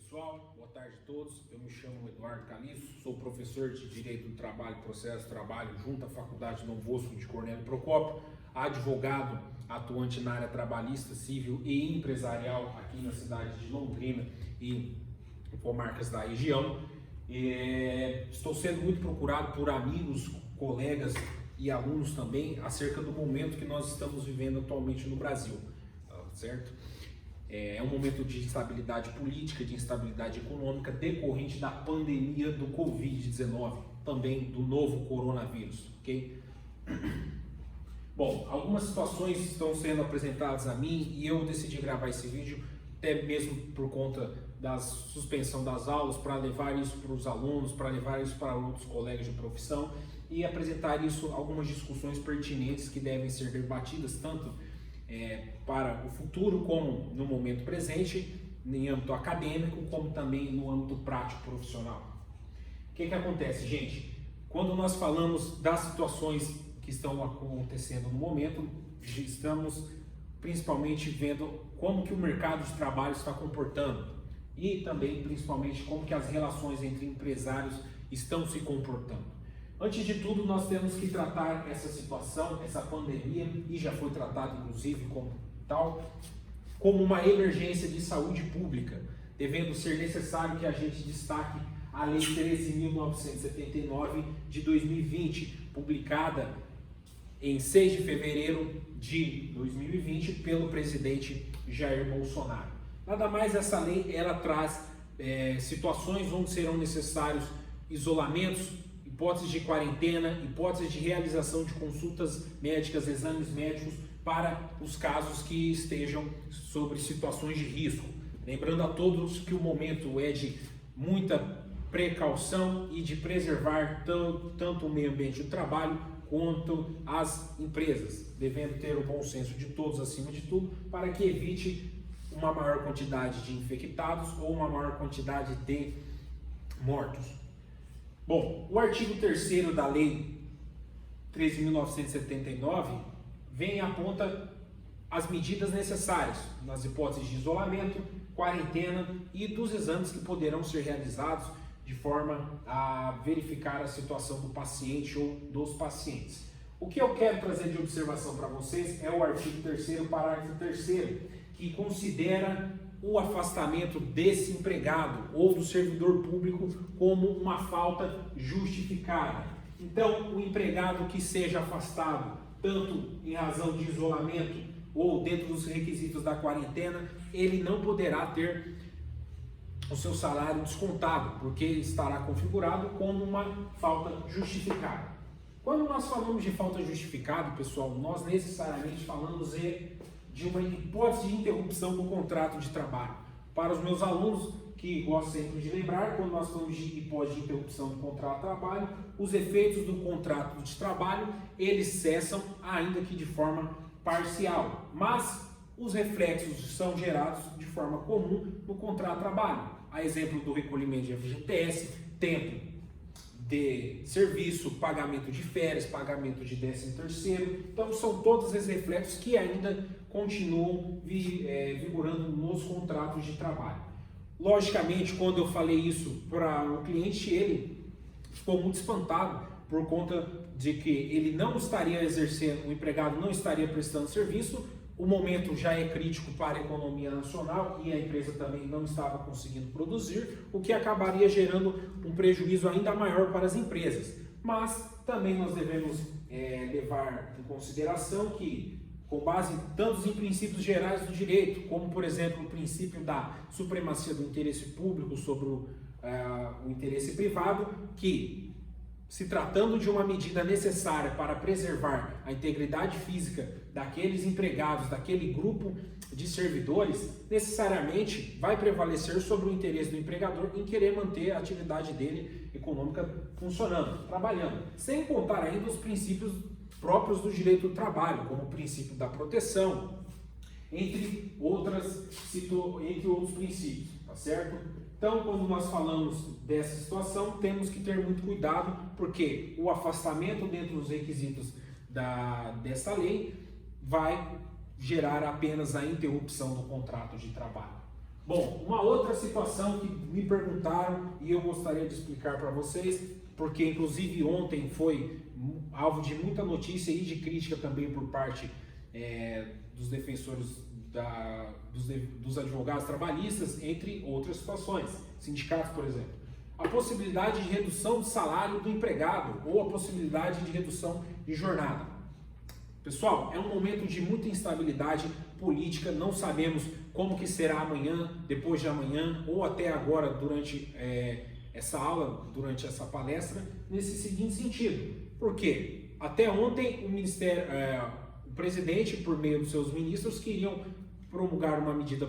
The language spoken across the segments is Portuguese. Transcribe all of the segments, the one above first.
pessoal, boa tarde a todos. Eu me chamo Eduardo Caliço, sou professor de Direito do Trabalho e Processo do Trabalho junto à Faculdade Dom Bosco de Cornélio Procópio, advogado atuante na área trabalhista, civil e empresarial aqui na cidade de Londrina e comarcas da região. Estou sendo muito procurado por amigos, colegas e alunos também acerca do momento que nós estamos vivendo atualmente no Brasil, certo? É um momento de instabilidade política, de instabilidade econômica decorrente da pandemia do Covid-19, também do novo coronavírus, ok? Bom, algumas situações estão sendo apresentadas a mim e eu decidi gravar esse vídeo até mesmo por conta da suspensão das aulas, para levar isso para os alunos, para levar isso para outros colegas de profissão e apresentar isso, algumas discussões pertinentes que devem ser debatidas tanto para o futuro, como no momento presente, em âmbito acadêmico, como também no âmbito prático profissional. O que acontece, gente? Quando nós falamos das situações que estão acontecendo no momento, estamos principalmente vendo como que o mercado de trabalho está comportando e também, principalmente, como que as relações entre empresários estão se comportando. Antes de tudo, nós temos que tratar essa situação, essa pandemia, e já foi tratado inclusive como tal, como uma emergência de saúde pública, devendo ser necessário que a gente destaque a Lei 13.979 de 2020, publicada em 6 de fevereiro de 2020 pelo presidente Jair Bolsonaro. Nada mais, essa lei ela traz situações onde serão necessários isolamentos, hipóteses de quarentena, hipóteses de realização de consultas médicas, exames médicos para os casos que estejam sobre situações de risco. Lembrando a todos que o momento é de muita precaução e de preservar tanto o meio ambiente do trabalho quanto as empresas, devendo ter o bom senso de todos acima de tudo, para que evite uma maior quantidade de infectados ou uma maior quantidade de mortos. Bom, o artigo 3º da Lei 13.979 vem e aponta as medidas necessárias nas hipóteses de isolamento, quarentena e dos exames que poderão ser realizados de forma a verificar a situação do paciente ou dos pacientes. O que eu quero trazer de observação para vocês é o artigo 3º, parágrafo 3º, que considera o afastamento desse empregado ou do servidor público como uma falta justificada. Então, o empregado que seja afastado, tanto em razão de isolamento ou dentro dos requisitos da quarentena, ele não poderá ter o seu salário descontado, porque estará configurado como uma falta justificada. Quando nós falamos de falta justificada, pessoal, nós necessariamente falamos de uma hipótese de interrupção do contrato de trabalho. Para os meus alunos, que gosto sempre de lembrar, quando nós falamos de hipótese de interrupção do contrato de trabalho, os efeitos do contrato de trabalho, eles cessam, ainda que de forma parcial, mas os reflexos são gerados de forma comum no contrato de trabalho. A exemplo do recolhimento de FGTS, tempo de serviço, pagamento de férias, pagamento de 13º. Então, são todos esses reflexos que ainda continuam vigorando nos contratos de trabalho. Logicamente, quando eu falei isso para o cliente, ele ficou muito espantado por conta de que ele não estaria exercendo, o empregado não estaria prestando serviço. O momento já é crítico para a economia nacional e a empresa também não estava conseguindo produzir, o que acabaria gerando um prejuízo ainda maior para as empresas. Mas também nós devemos levar em consideração que, com base tanto em princípios gerais do direito, como por exemplo o princípio da supremacia do interesse público sobre o interesse privado, que, se tratando de uma medida necessária para preservar a integridade física daqueles empregados, daquele grupo de servidores, necessariamente vai prevalecer sobre o interesse do empregador em querer manter a atividade dele econômica funcionando, trabalhando, sem contar ainda os princípios próprios do direito do trabalho, como o princípio da proteção, entre outros princípios, tá certo? Então, quando nós falamos dessa situação, temos que ter muito cuidado, porque o afastamento dentro dos requisitos dessa lei vai gerar apenas a interrupção do contrato de trabalho. Bom, uma outra situação que me perguntaram e eu gostaria de explicar para vocês, porque inclusive ontem foi alvo de muita notícia e de crítica também por parte dos defensores dos advogados trabalhistas, entre outras situações, sindicatos, por exemplo. A possibilidade de redução de salário do empregado ou a possibilidade de redução de jornada. Pessoal, é um momento de muita instabilidade política, não sabemos como que será amanhã, depois de amanhã ou até agora durante essa aula, durante essa palestra, nesse seguinte sentido. Por quê? Até ontem o presidente, por meio dos seus ministros, queriam promulgar uma medida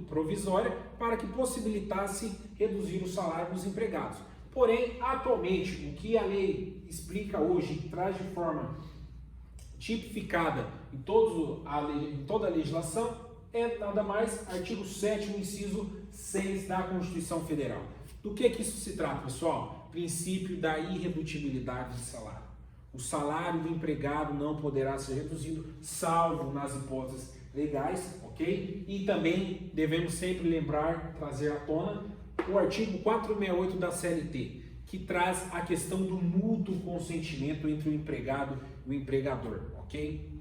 provisória para que possibilitasse reduzir o salário dos empregados. Porém, atualmente, o que a lei explica hoje, traz de forma tipificada em toda a legislação, é nada mais artigo 7º, inciso 6 da Constituição Federal. Do que isso se trata, pessoal? Princípio da irredutibilidade de salário. O salário do empregado não poderá ser reduzido, salvo nas hipóteses legais, ok? E também devemos sempre lembrar, trazer à tona, o artigo 468 da CLT, que traz a questão do mútuo consentimento entre o empregado e o empregador, ok?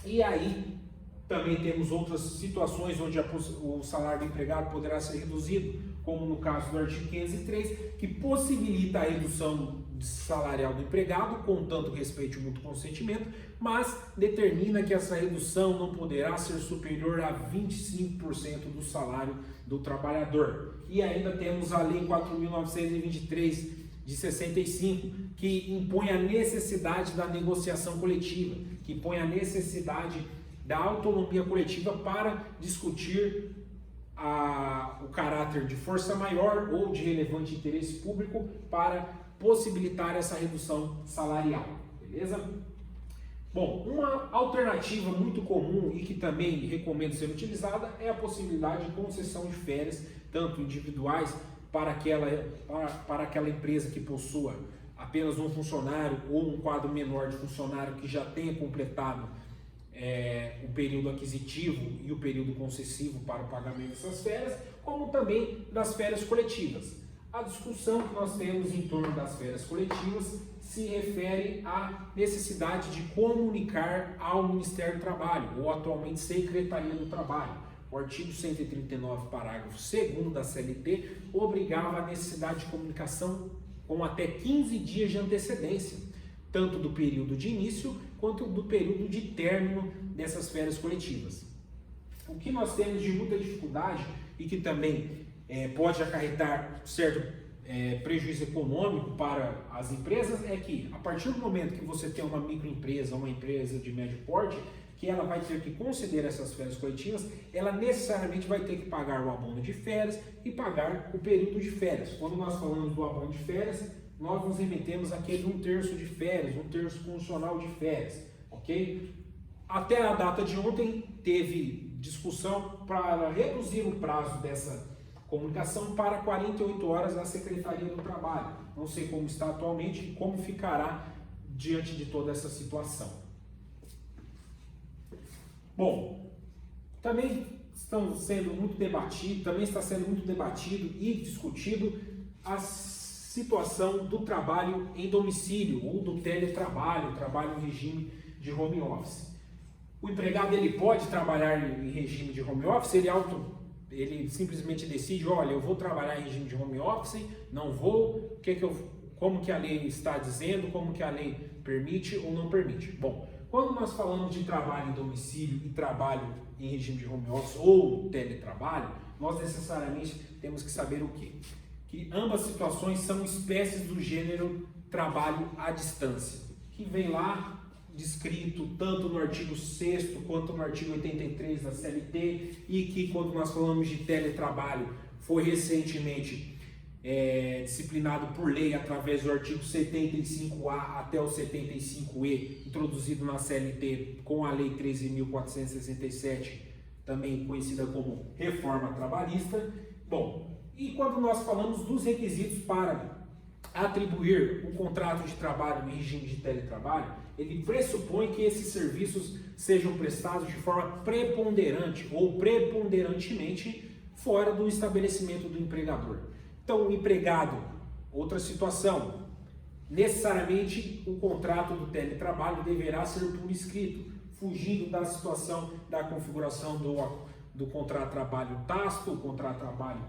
E aí também temos outras situações onde o salário do empregado poderá ser reduzido, como no caso do artigo 503, que possibilita a redução salarial do empregado, contanto respeite o mútuo consentimento, mas determina que essa redução não poderá ser superior a 25% do salário do trabalhador. E ainda temos a Lei 4.923 de 65, que impõe a necessidade da negociação coletiva, que impõe a necessidade da autonomia coletiva para discutir o caráter de força maior ou de relevante interesse público para possibilitar essa redução salarial, beleza? Bom, uma alternativa muito comum e que também recomendo ser utilizada é a possibilidade de concessão de férias, tanto individuais para aquela empresa que possua apenas um funcionário ou um quadro menor de funcionário que já tenha completado o período aquisitivo e o período concessivo para o pagamento dessas férias, como também das férias coletivas. A discussão que nós temos em torno das férias coletivas se refere à necessidade de comunicar ao Ministério do Trabalho, ou atualmente Secretaria do Trabalho. O artigo 139, parágrafo 2º da CLT, obrigava a necessidade de comunicação com até 15 dias de antecedência, tanto do período de início quanto do período de término dessas férias coletivas. O que nós temos de muita dificuldade e que também pode acarretar certo prejuízo econômico para as empresas é que, a partir do momento que você tem uma microempresa, uma empresa de médio porte, que ela vai ter que conceder essas férias coletivas, ela necessariamente vai ter que pagar o abono de férias e pagar o período de férias. Quando nós falamos do abono de férias, nós nos remetemos àquele 1/3 de férias, 1/3 funcional de férias, ok? Até a data de ontem teve discussão para reduzir o prazo dessa comunicação para 48 horas na Secretaria do Trabalho. Não sei como está atualmente e como ficará diante de toda essa situação. Bom, também está sendo muito debatido e discutido a situação do trabalho em domicílio ou do teletrabalho, trabalho em regime de home office. O empregado ele pode trabalhar em regime de home office, ele simplesmente decide, olha, eu vou trabalhar em regime de home office, não vou, como que a lei está dizendo, como que a lei permite ou não permite. Bom, quando nós falamos de trabalho em domicílio e trabalho em regime de home office ou teletrabalho, nós necessariamente temos que saber o quê? Que ambas situações são espécies do gênero trabalho à distância, que vem lá descrito tanto no artigo 6º quanto no artigo 83 da CLT, e que quando nós falamos de teletrabalho foi recentemente disciplinado por lei através do artigo 75A até o 75E, introduzido na CLT com a lei 13.467, também conhecida como reforma trabalhista. Bom, e quando nós falamos dos requisitos para atribuir um contrato de trabalho em regime de teletrabalho, ele pressupõe que esses serviços sejam prestados de forma preponderante ou preponderantemente fora do estabelecimento do empregador. Então, o empregado, outra situação, necessariamente o contrato do teletrabalho deverá ser por escrito, fugindo da situação da configuração do contrato de trabalho tácito, o contrato de trabalho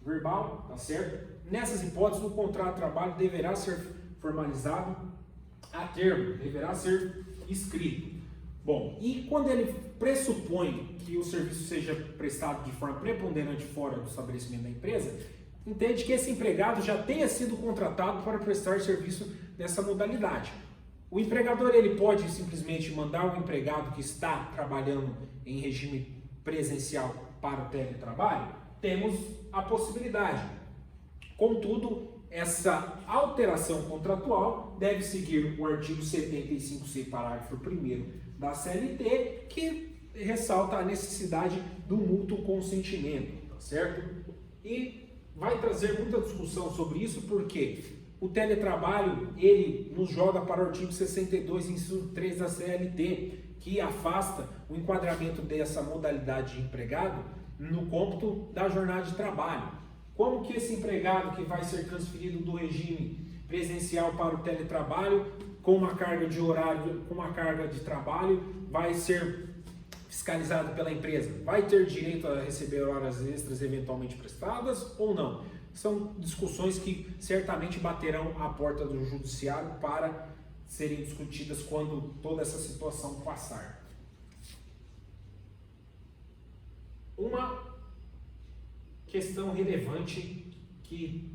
verbal, tá certo? Nessas hipóteses, o contrato de trabalho deverá ser formalizado a termo, deverá ser escrito. Bom, e quando ele pressupõe que o serviço seja prestado de forma preponderante fora do estabelecimento da empresa, entende que esse empregado já tenha sido contratado para prestar serviço nessa modalidade. O empregador ele pode simplesmente mandar o empregado que está trabalhando em regime presencial para o teletrabalho? Temos a possibilidade. Contudo, essa alteração contratual deve seguir o artigo 75C, parágrafo 1º da CLT, que ressalta a necessidade do mútuo consentimento, tá certo? E vai trazer muita discussão sobre isso, porque o teletrabalho, ele nos joga para o artigo 62, inciso 3 da CLT, que afasta o enquadramento dessa modalidade de empregado no cômputo da jornada de trabalho. Como que esse empregado que vai ser transferido do regime presencial para o teletrabalho, com uma carga de horário, com uma carga de trabalho, vai ser fiscalizado pela empresa? Vai ter direito a receber horas extras eventualmente prestadas ou não? São discussões que certamente baterão à porta do judiciário para serem discutidas quando toda essa situação passar. Uma questão relevante que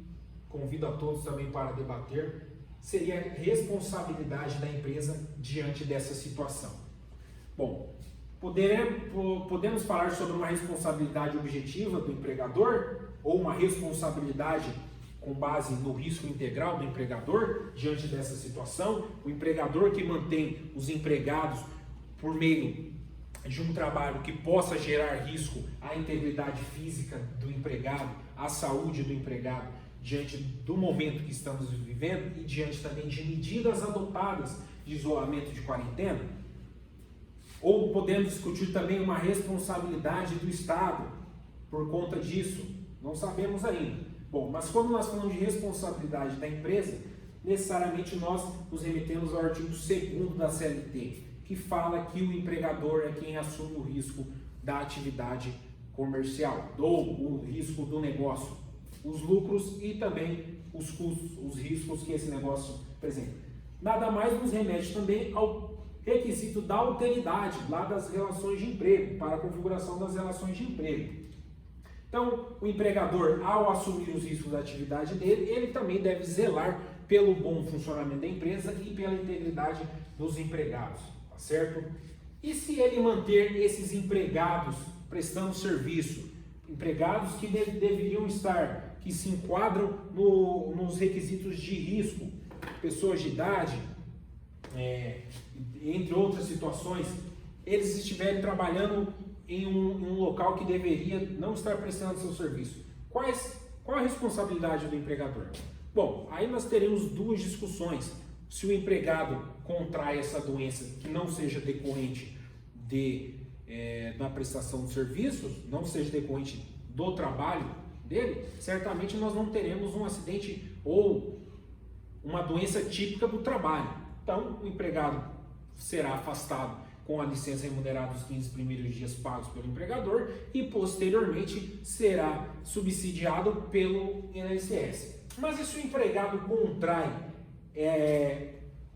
convido a todos também para debater seria a responsabilidade da empresa diante dessa situação. Bom, podemos falar sobre uma responsabilidade objetiva do empregador ou uma responsabilidade com base no risco integral do empregador diante dessa situação. O empregador que mantém os empregados por meio de um trabalho que possa gerar risco à integridade física do empregado, à saúde do empregado, diante do momento que estamos vivendo e diante também de medidas adotadas de isolamento de quarentena. Ou podemos discutir também uma responsabilidade do Estado por conta disso, não sabemos ainda. Bom, mas quando nós falamos de responsabilidade da empresa, necessariamente nós nos remetemos ao artigo 2º da CLT, que fala que o empregador é quem assume o risco da atividade comercial, ou o risco do negócio, os lucros e também os custos, os riscos que esse negócio apresenta. Nada mais nos remete também ao requisito da alteridade lá das relações de emprego, para a configuração das relações de emprego. Então, o empregador, ao assumir os riscos da atividade dele, ele também deve zelar pelo bom funcionamento da empresa e pela integridade dos empregados, tá certo? E se ele manter esses empregados prestando serviço, empregados que deveriam estar, que se enquadram nos requisitos de risco, pessoas de idade, entre outras situações, eles estiverem trabalhando em um local que deveria não estar prestando seu serviço. Qual a responsabilidade do empregador? Bom, aí nós teremos duas discussões. Se o empregado contrai essa doença que não seja decorrente da prestação de serviços, não seja decorrente do trabalho dele, certamente nós não teremos um acidente ou uma doença típica do trabalho. Então, o empregado será afastado com a licença remunerada dos 15 primeiros dias pagos pelo empregador e posteriormente será subsidiado pelo INSS. Mas e se o empregado contrai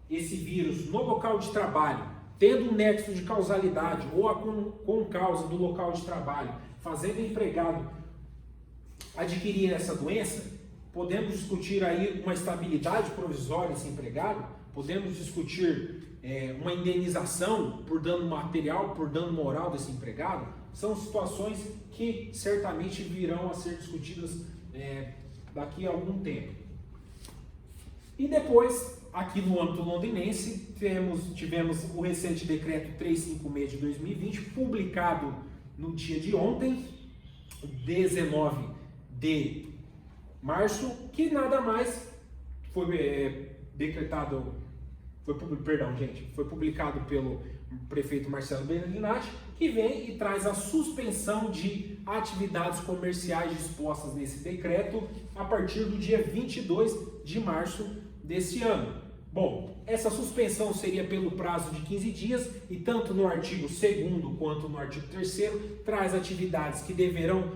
esse vírus no local de trabalho, tendo um nexo de causalidade ou com causa do local de trabalho, fazendo o empregado adquirir essa doença? Podemos discutir aí uma estabilidade provisória desse empregado? Podemos discutir uma indenização por dano material, por dano moral desse empregado? São situações que certamente virão a ser discutidas daqui a algum tempo. E depois, aqui no âmbito londinense, tivemos o recente decreto 356 de 2020, publicado no dia de ontem, 19 de março, que nada mais foi foi publicado pelo prefeito Marcelo Bellinati, que vem e traz a suspensão de atividades comerciais dispostas nesse decreto a partir do dia 22 de março desse ano. Bom, essa suspensão seria pelo prazo de 15 dias e tanto no artigo 2º quanto no artigo 3º traz atividades que deverão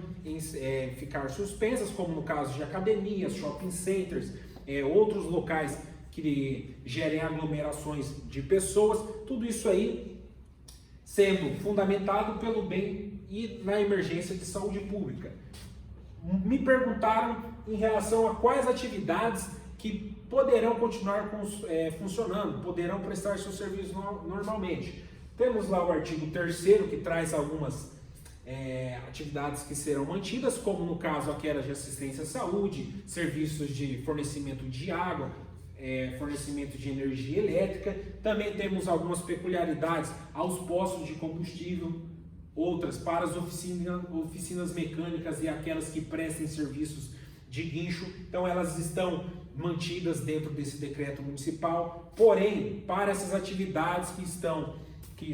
ficar suspensas, como no caso de academias, shopping centers, outros locais que gerem aglomerações de pessoas, tudo isso aí sendo fundamentado pelo bem e na emergência de saúde pública. Me perguntaram em relação a quais atividades que poderão continuar funcionando, poderão prestar seu serviço normalmente. Temos lá o artigo 3º, que traz algumas atividades que serão mantidas, como no caso aquelas de assistência à saúde, serviços de fornecimento de água, fornecimento de energia elétrica. Também temos algumas peculiaridades aos postos de combustível, outras para as oficinas mecânicas e aquelas que prestem serviços de guincho. Então elas estão mantidas dentro desse decreto municipal, porém para essas atividades que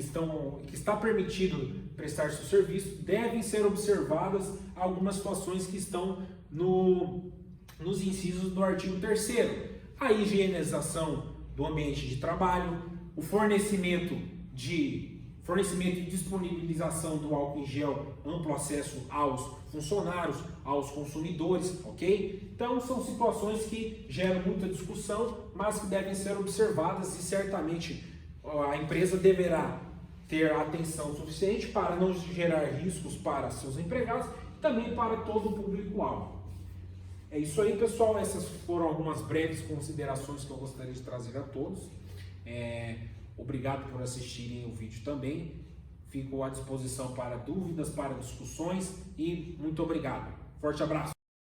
está permitido prestar seu serviço, devem ser observadas algumas situações que estão nos incisos do artigo 3º. A higienização do ambiente de trabalho, o fornecimento e disponibilização do álcool em gel, amplo acesso aos funcionários, aos consumidores, ok? Então são situações que geram muita discussão, mas que devem ser observadas e certamente a empresa deverá ter atenção suficiente para não gerar riscos para seus empregados e também para todo o público-alvo. É isso aí, pessoal. Essas foram algumas breves considerações que eu gostaria de trazer a todos. Obrigado por assistirem o vídeo também. Fico à disposição para dúvidas, para discussões e muito obrigado. Forte abraço!